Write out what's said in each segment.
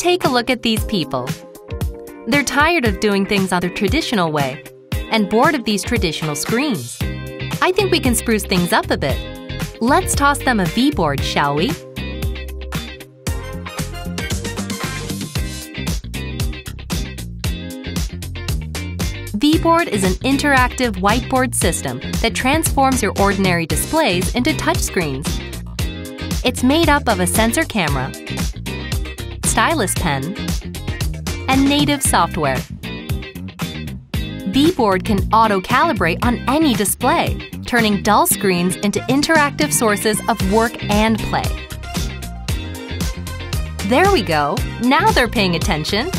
Take a look at these people. They're tired of doing things on the traditional way and bored of these traditional screens. I think we can spruce things up a bit. Let's toss them a Whiteboard, shall we? Whiteboard is an interactive whiteboard system that transforms your ordinary displays into touchscreens. It's made up of a sensor camera, stylus pen, and native software. Whiteboard can auto-calibrate on any display, turning dull screens into interactive sources of work and play. There we go! Now they're paying attention!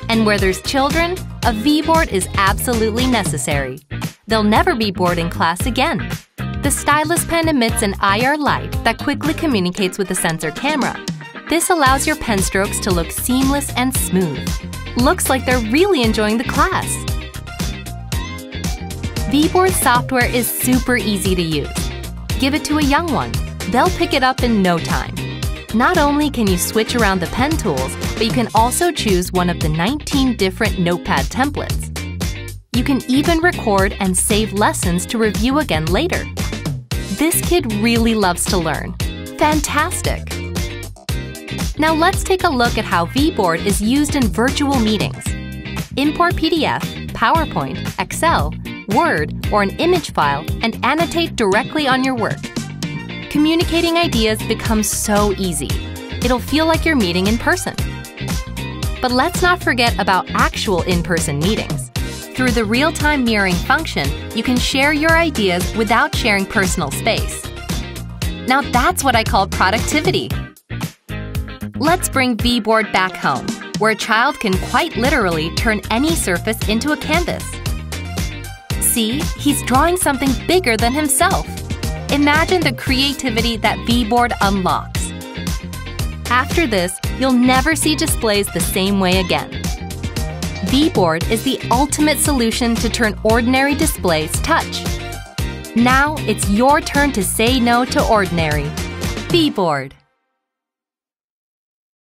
And where there's children, a Whiteboard is absolutely necessary. They'll never be bored in class again. The stylus pen emits an IR light that quickly communicates with the sensor camera. This allows your pen strokes to look seamless and smooth. Looks like they're really enjoying the class. Whiteboard software is super easy to use. Give it to a young one. They'll pick it up in no time. Not only can you switch around the pen tools, but you can also choose one of the 19 different notepad templates. You can even record and save lessons to review again later. This kid really loves to learn. Fantastic! Now let's take a look at how Whiteboard is used in virtual meetings. Import PDF, PowerPoint, Excel, Word, or an image file and annotate directly on your work. Communicating ideas becomes so easy. It'll feel like you're meeting in person. But let's not forget about actual in-person meetings. Through the real-time mirroring function, you can share your ideas without sharing personal space. Now that's what I call productivity. Let's bring Whiteboard back home, where a child can quite literally turn any surface into a canvas. See, he's drawing something bigger than himself. Imagine the creativity that Whiteboard unlocks. After this, you'll never see displays the same way again. Whiteboard is the ultimate solution to turn ordinary displays touch. Now it's your turn to say no to ordinary. Whiteboard.